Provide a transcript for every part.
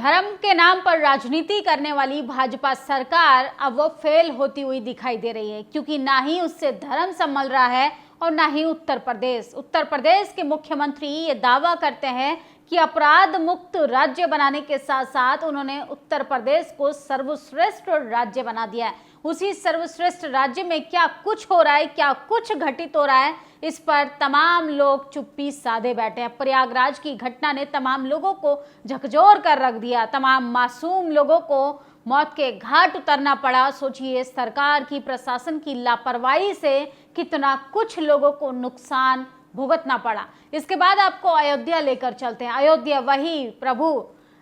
धर्म के नाम पर राजनीति करने वाली भाजपा सरकार अब वो फेल होती हुई दिखाई दे रही है, क्योंकि ना ही उससे धर्म संभल रहा है और ना ही उत्तर प्रदेश के मुख्यमंत्री ये दावा करते हैं कि अपराध मुक्त राज्य बनाने के साथ साथ उन्होंने उत्तर प्रदेश को सर्वश्रेष्ठ राज्य बना दिया है। उसी सर्वश्रेष्ठ राज्य में क्या कुछ हो रहा है, क्या कुछ घटित हो रहा है, इस पर तमाम लोग चुप्पी साधे बैठे हैं। प्रयागराज की घटना ने तमाम लोगों को झकझोर कर रख दिया, तमाम मासूम लोगों को मौत के घाट उतरना पड़ा। सोचिए सरकार की, प्रशासन की लापरवाही से कितना कुछ लोगों को नुकसान भुगतना पड़ा। इसके बाद आपको अयोध्या लेकर चलते हैं। अयोध्या, वही प्रभु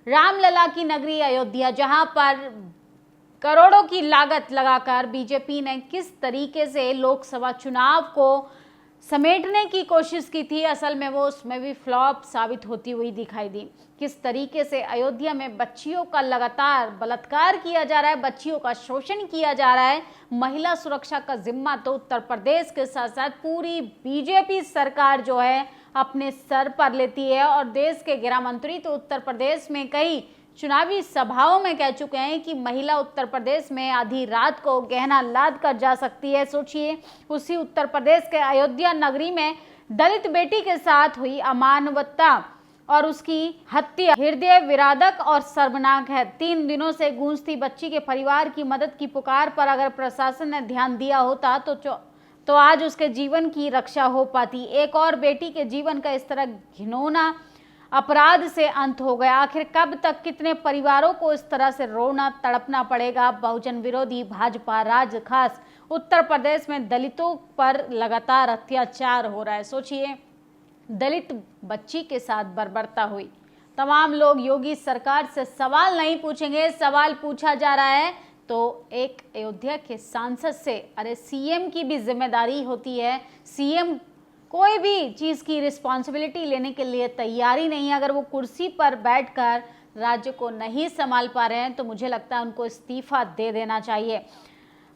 रामलला की नगरी अयोध्या, जहां पर करोड़ों की लागत लगाकर बीजेपी ने किस तरीके से लोकसभा चुनाव को समेटने की कोशिश की थी, असल में वो उसमें भी फ्लॉप साबित होती हुई दिखाई दी। किस तरीके से अयोध्या में बच्चियों का लगातार बलात्कार किया जा रहा है, बच्चियों का शोषण किया जा रहा है। महिला सुरक्षा का जिम्मा तो उत्तर प्रदेश के साथ साथ पूरी बीजेपी सरकार जो है अपने सर पर लेती है, और देश के गृह मंत्री तो उत्तर प्रदेश में कई चुनावी सभाओं में कह चुके हैं कि महिला उत्तर प्रदेश में आधी रात को गहना लाद कर जा सकती है। सोचिए उसी उत्तर प्रदेश के अयोध्या नगरी में दलित बेटी के साथ हुई अमानवता और उसकी हत्या हृदय विदारक और शर्मनाक है। 3 दिनों से गूंजती बच्ची के परिवार की मदद की पुकार पर अगर प्रशासन ने ध्यान दिया होता तो आज उसके जीवन की रक्षा हो पाती। एक और बेटी के जीवन का इस तरह घिनौना अपराध से अंत हो गया। आखिर कब तक कितने परिवारों को इस तरह से रोना तड़पना पड़ेगा। बहुजन विरोधी भाजपा राज, खास उत्तर प्रदेश में दलितों पर लगातार अत्याचार हो रहा है। सोचिए दलित बच्ची के साथ बर्बरता हुई। तमाम लोग योगी सरकार से सवाल नहीं पूछेंगे, सवाल पूछा जा रहा है तो एक अयोध्या के सांसद से। अरे सीएम की भी जिम्मेदारी होती है, सीएम कोई भी चीज़ की रिस्पॉन्सिबिलिटी लेने के लिए तैयारी नहीं है। अगर वो कुर्सी पर बैठकर राज्य को नहीं संभाल पा रहे हैं तो मुझे लगता है उनको इस्तीफा दे देना चाहिए।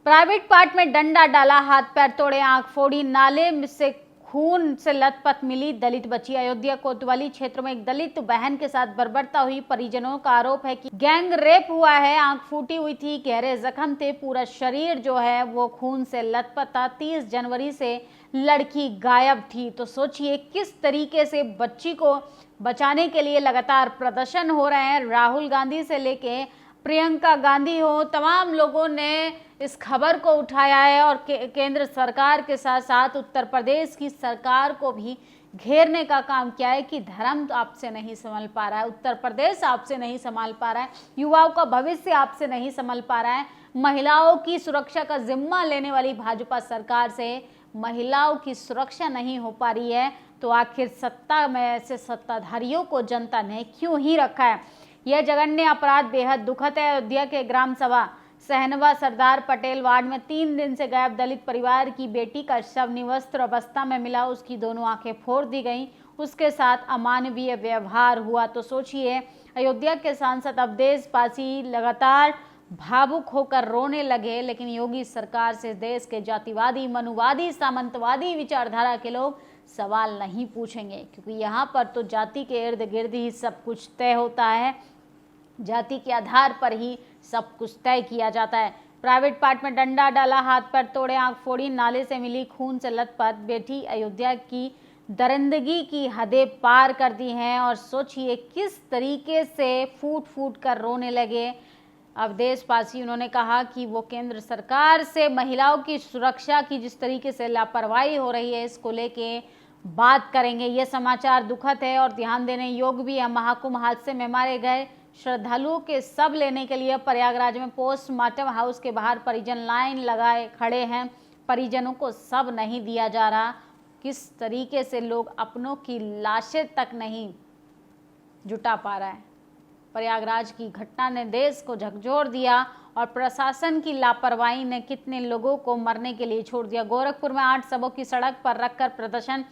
प्राइवेट पार्ट में डंडा डाला, हाथ पैर तोड़े, आंख फोड़ी, नाले से खून से लथपथ मिली दलित बच्ची। अयोध्या कोतवाली क्षेत्र में एक दलित बहन के साथ बर्बरता हुई। परिजनों का आरोप है कि गैंग रेप हुआ है। आंख फूटी हुई थी, गहरे जख्म थे, पूरा शरीर जो है वो खून से लथपथ था। 30 जनवरी से लड़की गायब थी। तो सोचिए किस तरीके से बच्ची को बचाने के लिए लगातार प्रदर्शन हो रहे हैं। राहुल गांधी से लेके प्रियंका गांधी हो, तमाम लोगों ने इस खबर को उठाया है और केंद्र सरकार के साथ साथ उत्तर प्रदेश की सरकार को भी घेरने का काम किया है कि धर्म आपसे नहीं संभल पा रहा है, उत्तर प्रदेश आपसे नहीं संभाल पा रहा है, युवाओं का भविष्य आपसे नहीं संभल पा रहा है। महिलाओं की सुरक्षा का जिम्मा लेने वाली भाजपा सरकार से महिलाओं की सुरक्षा नहीं हो पा रही है, तो आखिर सत्ता में ऐसे सत्ताधारियों को जनता ने क्यों ही रखा है। यह जघन्य अपराध बेहद दुखद है। अयोध्या के ग्राम सभा सहनवा सरदार पटेल वार्ड में 3 दिन से गायब दलित परिवार की बेटी का शव निवस्त्र अवस्था में मिला। उसकी दोनों आंखें फोड़ दी गईं, उसके साथ अमानवीय व्यवहार हुआ। तो सोचिए अयोध्या के सांसद अवधेश पासी लगातार भावुक होकर रोने लगे, लेकिन योगी सरकार से देश के जातिवादी, मनुवादी, सामंतवादी विचारधारा के लोग सवाल नहीं पूछेंगे, क्योंकि यहाँ पर तो जाति के इर्द गिर्द ही सब कुछ तय होता है, जाति के आधार पर ही सब कुछ तय किया जाता है। प्राइवेट पार्ट में डंडा डाला, हाथ पैर तोड़े, आंख फोड़ी, नाले से मिली खून से लथपथ बेटी। अयोध्या की दरिंदगी की हदें पार कर दी हैं और सोचिए किस तरीके से फूट फूट कर रोने लगे अवधेश पासी। उन्होंने कहा कि वो केंद्र सरकार से महिलाओं की सुरक्षा की जिस तरीके से लापरवाही हो रही है इसको लेके बात करेंगे। ये समाचार दुखद है और ध्यान देने योग्य भी है। महाकुंभ हादसे में मारे गए श्रद्धालुओं के शव लेने के लिए प्रयागराज में पोस्टमार्टम हाउस के बाहर परिजन लाइन लगाए खड़े हैं। परिजनों को शव नहीं दिया जा रहा। किस तरीके से लोग अपनों की लाशें तक नहीं जुटा पा रहा है। प्रयागराज की घटना ने देश को झकझोर दिया और प्रशासन की लापरवाही ने कितने लोगों को मरने के लिए छोड़ दिया। गोरखपुर में 8 शवों की सड़क पर रखकर प्रदर्शन,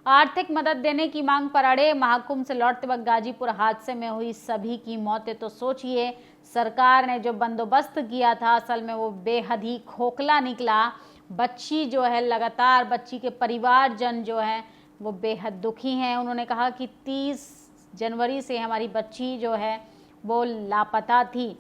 आर्थिक मदद देने की मांग पर अड़े। महाकुंभ से लौटते वक्त गाजीपुर हादसे में हुई सभी की मौतें। तो सोचिए सरकार ने जो बंदोबस्त किया था असल में वो बेहद ही खोखला निकला। बच्ची जो है लगातार, बच्ची के परिवारजन जो है वो बेहद दुखी हैं। उन्होंने कहा कि 30 जनवरी से हमारी बच्ची जो है वो लापता थी।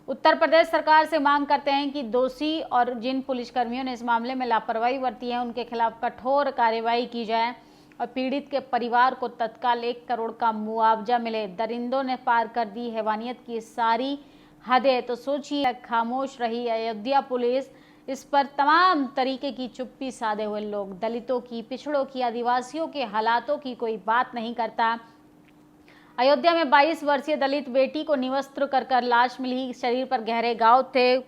उत्तर प्रदेश सरकार से मांग करते हैं कि दोषी और जिन पुलिसकर्मियों ने इस मामले में लापरवाही बरती है उनके खिलाफ कठोर कार्रवाई की जाए और पीड़ित के परिवार को तत्काल 1 करोड़ का मुआवजा मिले। दरिंदों ने पार कर दी हैवानियत की सारी हदें। तो सोचिए, खामोश रही अयोध्या पुलिस, इस पर तमाम तरीके की चुप्पी साधे हुए लोग, दलितों की, पिछड़ों की, आदिवासियों के हालातों की कोई बात नहीं करता। अयोध्या में 22 वर्षीय दलित बेटी को निवस्त्र कर लाश मिली। शरीर पर गहरे घाव थे,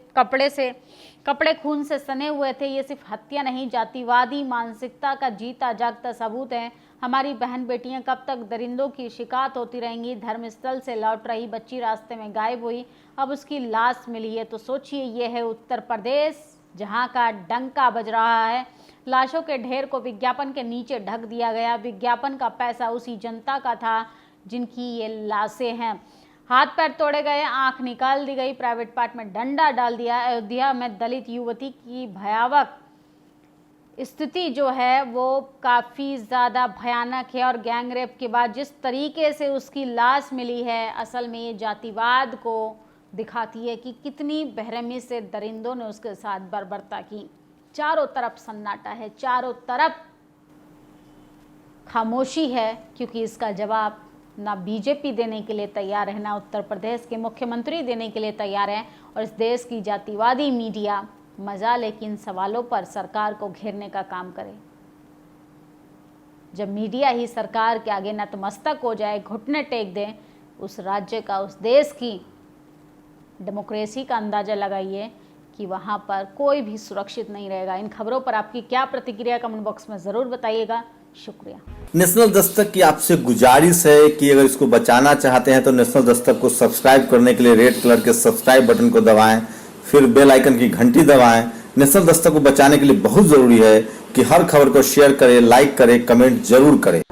कपड़े खून से सने हुए थे। ये सिर्फ हत्या नहीं, जातिवादी मानसिकता का जीता जागता सबूत है। हमारी बहन बेटियां कब तक दरिंदों की शिकायत होती रहेंगी। धर्मस्थल से लौट रही बच्ची रास्ते में गायब हुई, अब उसकी लाश मिली है। तो सोचिए, ये है उत्तर प्रदेश जहां का डंका बज रहा है। लाशों के ढेर को विज्ञापन के नीचे ढक दिया गया। विज्ञापन का पैसा उसी जनता का था जिनकी ये लाशें हैं। हाथ पैर तोड़े गए, आंख निकाल दी गई, प्राइवेट पार्ट में डंडा डाल दिया। अयोध्या में दलित युवती की भयावह स्थिति जो है वो काफ़ी ज़्यादा भयानक है और गैंग रेप के बाद जिस तरीके से उसकी लाश मिली है, असल में ये जातिवाद को दिखाती है कि कितनी बेरहमी से दरिंदों ने उसके साथ बर्बरता की। चारों तरफ सन्नाटा है, चारों तरफ खामोशी है, क्योंकि इसका जवाब ना बीजेपी देने के लिए तैयार है, ना उत्तर प्रदेश के मुख्यमंत्री देने के लिए तैयार है। और इस देश की जातिवादी मीडिया मजाल इन सवालों पर सरकार को घेरने का काम करे। जब मीडिया ही सरकार के आगे नतमस्तक हो जाए, घुटने टेक दे, उस राज्य का, उस देश की डेमोक्रेसी का अंदाजा लगाइए कि वहाँ पर कोई भी सुरक्षित नहीं रहेगा। इन खबरों पर आपकी क्या प्रतिक्रिया, कमेंट बॉक्स में ज़रूर बताइएगा। शुक्रिया। नेशनल दस्तक की आपसे गुजारिश है कि अगर इसको बचाना चाहते हैं तो नेशनल दस्तक को सब्सक्राइब करने के लिए रेड कलर के सब्सक्राइब बटन को दबाएं, फिर बेल आइकन की घंटी दबाएं। नेशनल दस्तक को बचाने के लिए बहुत जरूरी है कि हर खबर को शेयर करें, लाइक करें, कमेंट जरूर करें।